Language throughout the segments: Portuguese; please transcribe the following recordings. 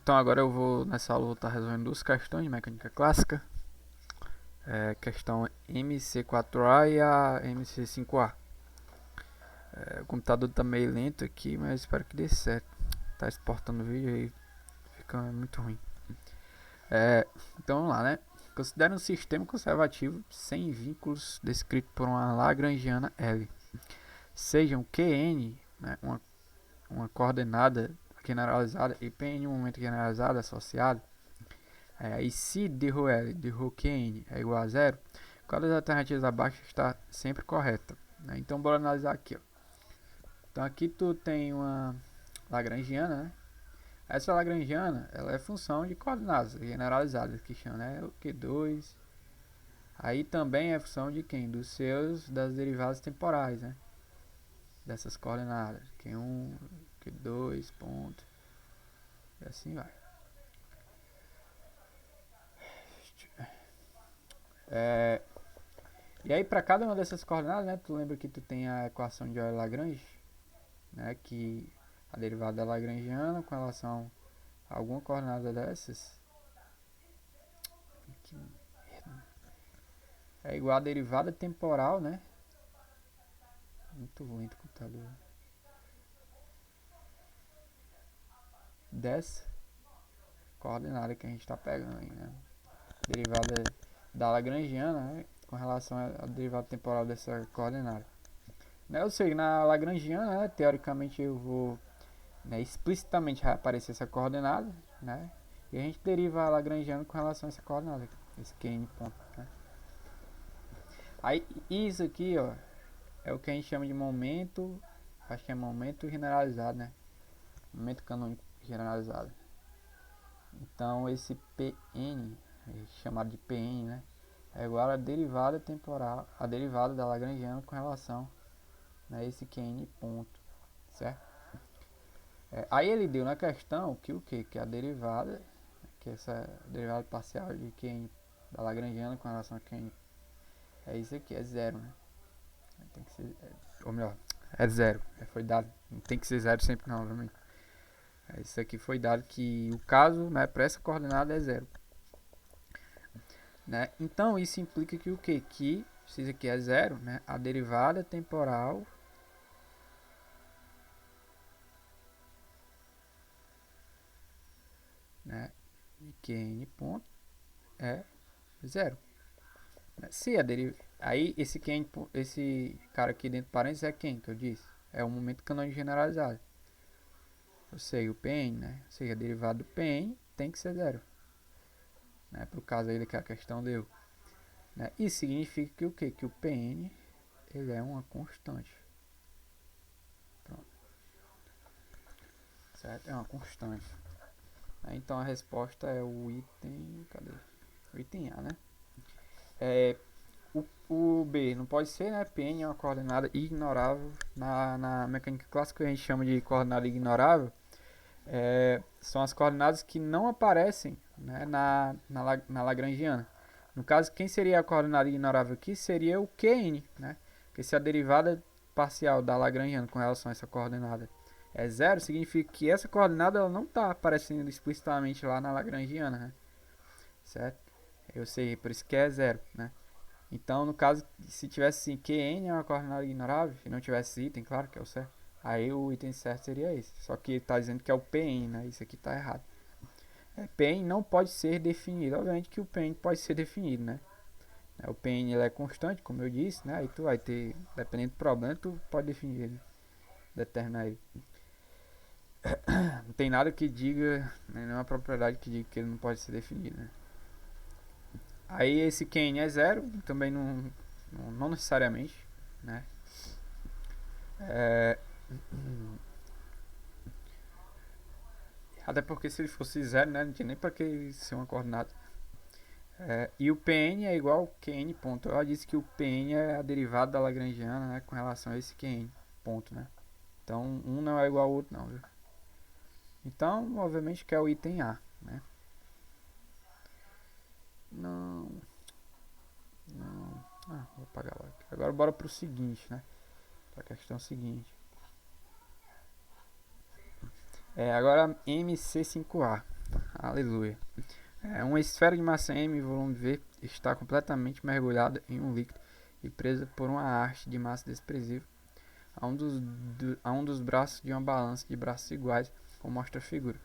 Então agora eu vou nessa aula estar resolvendo duas questões de mecânica clássica. Questão MC4A e a MC5A. O computador está meio lento aqui, mas espero que dê certo. Tá exportando o vídeo aí, fica muito ruim. Então vamos lá, né? Considere um sistema conservativo sem vínculos descrito por uma lagrangiana L. Sejam Qn, né, uma coordenada generalizada, e Pn um momento generalizado associado. E se dρL, dρQn é igual a zero, qual das alternativas abaixo está sempre correta? Né? Então bora analisar aqui. Ó. Então aqui tu tem uma lagrangiana, né? Essa lagrangiana ela é função de coordenadas generalizadas, que chama, né? O Q2. Aí também é função de quem? Das derivadas temporais, né? Dessas coordenadas. Q1, Q2, ponto. E assim vai. E aí para cada uma dessas coordenadas, né? Tu lembra que tu tem a equação de Euler-Lagrange, né? Que a derivada da lagrangiana com relação a alguma coordenada dessas é igual a derivada temporal, né? Muito lento o computador. Dessa coordenada que a gente está pegando aí, né? Derivada da lagrangiana, né? Com relação à derivada temporal dessa coordenada. Né? Ou seja, na lagrangiana, né? Teoricamente eu vou, né, explicitamente vai aparecer essa coordenada, né? E a gente deriva a lagrangiana com relação a essa coordenada, esse Qn ponto, né? Aí isso aqui, ó, é o que a gente chama de momento, acho que é momento generalizado, né? Momento canônico generalizado. Então esse Pn, chamado de Pn, né? É igual a derivada temporal, a derivada da lagrangiana com relação, né, a esse Qn ponto, certo? Aí ele deu na questão que o que? Que a derivada, que essa derivada parcial de Qn da lagrangiana com relação a Qn é isso aqui, é zero, né? Tem que ser, ou melhor, é zero. Foi dado, não tem que ser zero sempre não, obviamente. Isso aqui foi dado que o caso, né, para essa coordenada é zero. Né? Então isso implica que o que? Que se isso aqui é zero, né, a derivada temporal né, de Qn ponto é zero. Se a aí esse cara aqui dentro do parênteses é quem que eu disse? É o momento canônico generalizado. Ou seja, o Pn, né? Ou seja, a derivada do Pn tem que ser zero. Né? Para o caso aí que a questão deu. Né? Isso significa que o que? Que o Pn ele é uma constante. Pronto. Certo? É uma constante. Então a resposta é o item. Cadê? O item A, né? O B não pode ser, né? Pn é uma coordenada ignorável. Na mecânica clássica a gente chama de coordenada ignorável. São as coordenadas que não aparecem, né, na lagrangiana. No caso, quem seria a coordenada ignorável aqui seria o Qn, né? Porque se a derivada parcial da lagrangiana com relação a essa coordenada é zero, significa que essa coordenada ela não está aparecendo explicitamente lá na lagrangiana, né? Certo? Eu sei, por isso que é zero, né? Então, no caso, se tivesse assim, Qn é uma coordenada ignorável, e não tivesse item, claro que é o certo, aí o item certo seria esse. Só que ele está dizendo que é o Pn, né? Isso aqui está errado. Pn não pode ser definido. Obviamente que o Pn pode ser definido, né? O Pn ele é constante, como eu disse, né? Aí tu vai ter, dependendo do problema, tu pode definir ele, determinar ele. Não tem nada que diga, né, nenhuma propriedade que diga que ele não pode ser definido, né? Aí esse Qn é zero, também não necessariamente, né? Até porque se ele fosse zero, né, não tinha nem para que ser uma coordenada. E o Pn é igual ao Qn ponto. Eu disse que o Pn é a derivada da lagrangiana, né, com relação a esse Qn ponto, né? Então um não é igual ao outro não, viu? Então, obviamente que é o item A, né? Não. Vou apagar lá. Agora bora pro seguinte, né? Pra questão seguinte. Agora MC5A. Aleluia. Uma esfera de massa M, volume V, está completamente mergulhada em um líquido e presa por uma haste de massa desprezível a um dos braços de uma balança de braços iguais, como mostra a figura.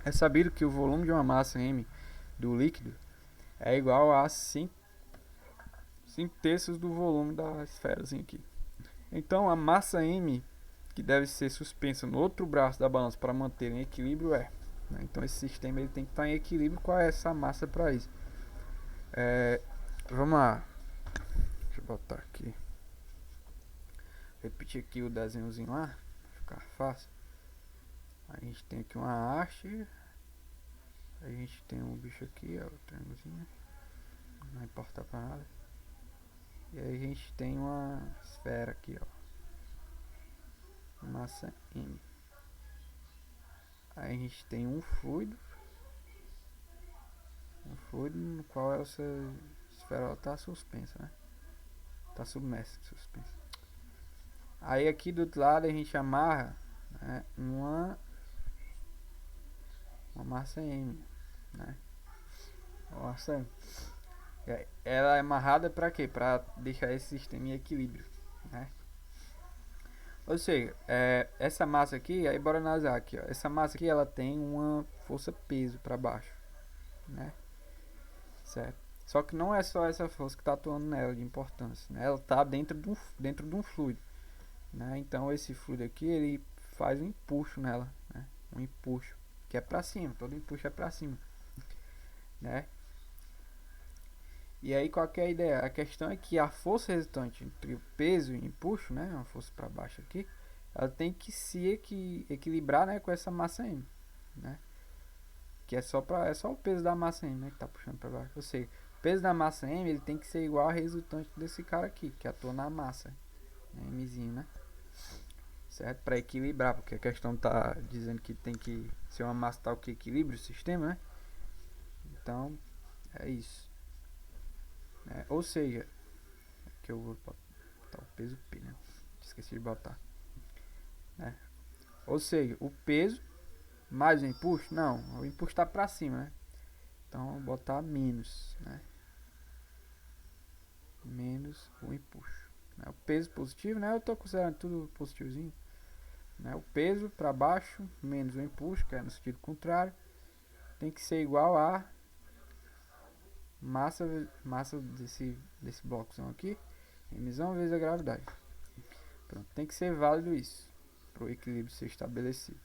É sabido que o volume de uma massa M do líquido é igual a 5 terços do volume da esferazinha aqui. Então a massa M, que deve ser suspensa no outro braço da balança para manter em equilíbrio, então esse sistema ele tem que estar em equilíbrio com essa massa para isso. Vamos lá. Deixa eu botar aqui. Repetir aqui o desenhozinho lá, pra ficar fácil. A gente tem aqui uma haste. A gente tem um bicho aqui, ó, o triângulozinho. Não importa pra nada. E aí a gente tem uma esfera aqui, ó. Massa M. Aí a gente tem um fluido. Um fluido no qual essa esfera está suspensa, né? Está submersa, suspensa. Aí aqui do outro lado a gente amarra, né, uma massa M, né? Nossa, ela é amarrada para quê? Para deixar esse sistema em equilíbrio, né? Ou seja, essa massa aqui, aí bora analisar aqui, ó. Essa massa aqui ela tem uma força peso para baixo, né? Certo? Só que não é só essa força que está atuando nela de importância, né? Ela está dentro de um fluido, né? Então esse fluido aqui ele faz um empuxo nela, né? Um empuxo que é para cima, todo empuxo é para cima, né? E aí qual que é a ideia? A questão é que a força resultante entre o peso e o empuxo, né, uma força para baixo aqui, ela tem que se equilibrar, né, com essa massa M, né? Que é só o peso da massa M, né, que tá puxando para baixo. Ou seja, o peso da massa M ele tem que ser igual ao resultante desse cara aqui, que atua na massa, né, Mzinho, né? Certo? Para equilibrar, porque a questão tá dizendo que tem que ser uma massa tal que equilibre o sistema, né? Então, é isso. Ou seja, que eu vou botar o peso P, né? Esqueci de botar, né? Ou seja, o peso mais o empuxo, não, o empuxo está para cima, né? Então vou botar menos, né? Menos o empuxo, né? O peso positivo, né? Eu tô considerando tudo positivozinho, né? O peso para baixo menos o empuxo, que é no sentido contrário, tem que ser igual a massa desse blocozão aqui, emissão vezes a gravidade. Pronto, tem que ser válido isso para o equilíbrio ser estabelecido.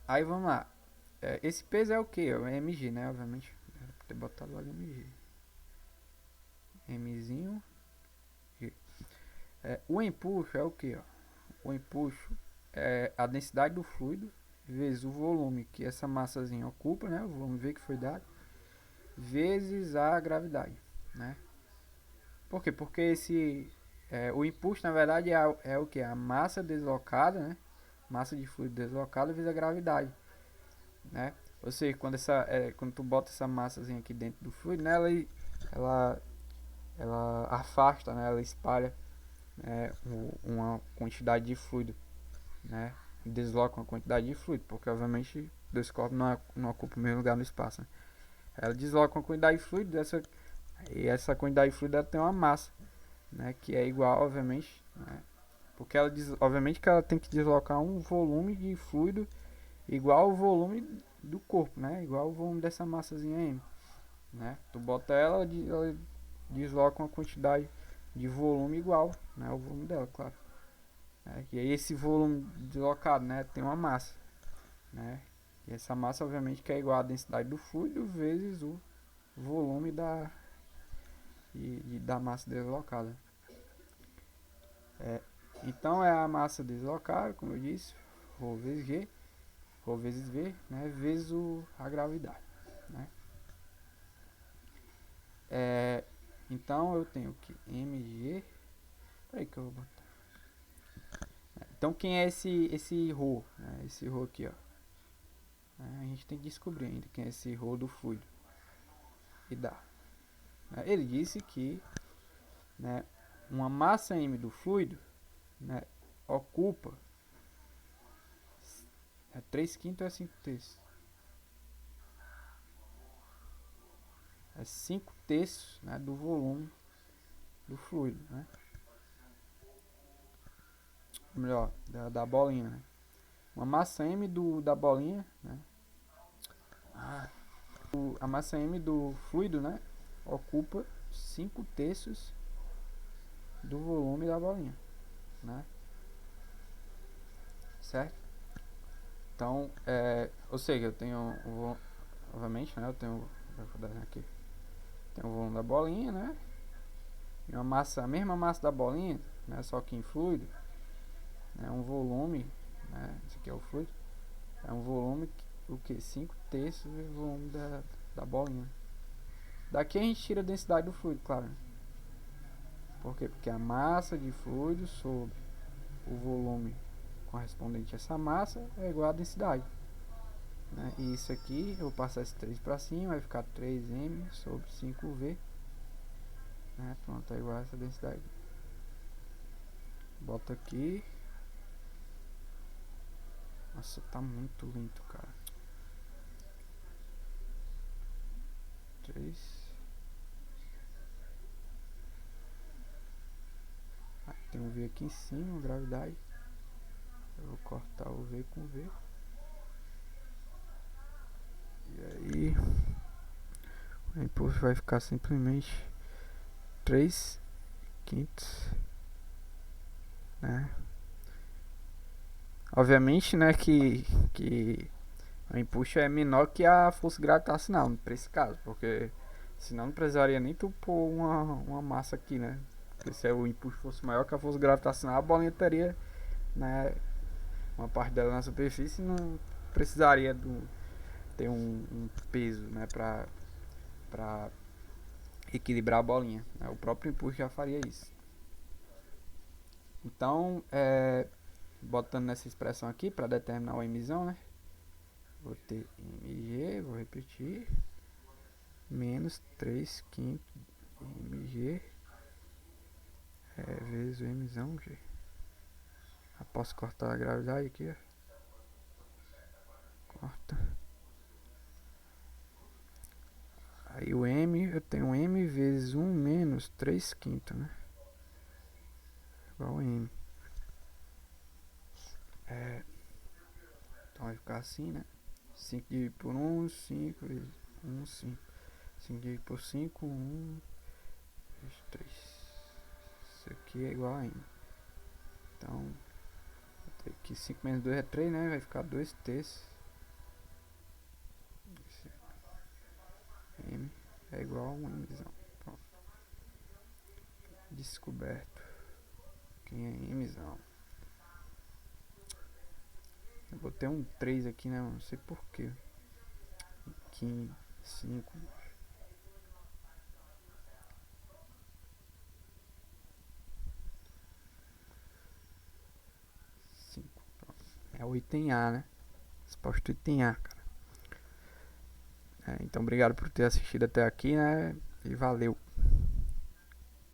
Aí vamos lá. Esse peso é o que? É o mg, né? Obviamente, era pra ter botado logo mg. Mzinho G. O empuxo é o que? O empuxo é a densidade do fluido vezes o volume que essa massazinha ocupa, né? O volume V que foi dado, vezes a gravidade, né? Por quê? Porque o empuxo na verdade é o que? A massa deslocada, né? Massa de fluido deslocada vezes a gravidade, né? Ou seja, quando tu bota essa massazinha aqui dentro do fluido, né? Ela afasta, né? Ela espalha, né, uma quantidade de fluido, né? Desloca uma quantidade de fluido, porque obviamente dois corpos não ocupam o mesmo lugar no espaço, né? Ela desloca uma quantidade de fluido, e essa quantidade de fluido ela tem uma massa, né? Que é igual, obviamente, né? Porque obviamente que ela tem que deslocar um volume de fluido igual ao volume do corpo, né? Igual ao volume dessa massazinha M, né? Tu bota ela desloca uma quantidade de volume igual, né? Ao volume dela, claro. E aí esse volume deslocado, né? Tem uma massa, né? E essa massa, obviamente, que é igual à densidade do fluido vezes o volume da massa deslocada. Então é a massa deslocada, como eu disse, ρ vezes G, ρ vezes V, né? Vezes a gravidade, né? Então eu tenho que mg. Peraí que eu vou botar. Então quem é esse ρ? Né? Esse ρ aqui, ó. A gente tem que descobrir ainda quem é esse ρ do fluido. E dá. Ele disse que, né, uma massa m do fluido, né, ocupa É 3/5 ou é 5/3? É 5/3, né, do volume do fluido, né? Melhor, da bolinha, né? Uma massa M da bolinha, né? A massa M do fluido, né? Ocupa 5/3 do volume da bolinha, né? Certo? Então, ou seja, eu tenho obviamente, né? Eu tenho, vou dar aqui, tem o volume da bolinha, né? E uma massa, a mesma massa da bolinha, né? Só que em fluido, né? Um volume, né? Esse aqui é o fluido, é um volume o que 5/3 do volume da bolinha. Daqui a gente tira a densidade do fluido, claro. Por quê? Porque a massa de fluido sobre o volume correspondente a essa massa é igual à densidade, né? E isso aqui, eu vou passar esse 3 para cima, vai ficar 3m sobre 5v, né? Pronto, é igual a essa densidade. Bota aqui. Nossa, tá muito lento, cara. 3. Tem um V aqui em cima, gravidade. Eu vou cortar o V com V. E aí o impulso vai ficar simplesmente 3/5, né? Obviamente, né, que o impulso é menor que a força gravitacional para esse caso, porque senão não precisaria nem tu pôr uma massa aqui, né? Porque se o impulso fosse maior que a força gravitacional, a bolinha teria, né, uma parte dela na superfície e não precisaria ter um peso, né, para equilibrar a bolinha, né? O próprio impulso já faria isso. Então, botando nessa expressão aqui para determinar o emissão, né? Vou ter mg, vou repetir, menos 3/5 mg vezes o emissão g. Eu posso cortar a gravidade aqui, ó. Corta. Aí o m, eu tenho m vezes 1 menos 3/5, né? Igual a m. Então vai ficar assim, né? 5 dividido por 1, 5 vezes 1, 5. 5 dividido por 5, 1, 2, 3. Isso aqui é igual a m. Então, aqui 5 menos 2 é 3, né? Vai ficar 2/3. M é igual a 1 emissão. Pronto. Descoberto. Quem é emissão? Eu botei um 3 aqui, né? Não sei porquê. 15, 5. É o item A, né? Resposta item A, cara. Então, obrigado por ter assistido até aqui, né? E valeu.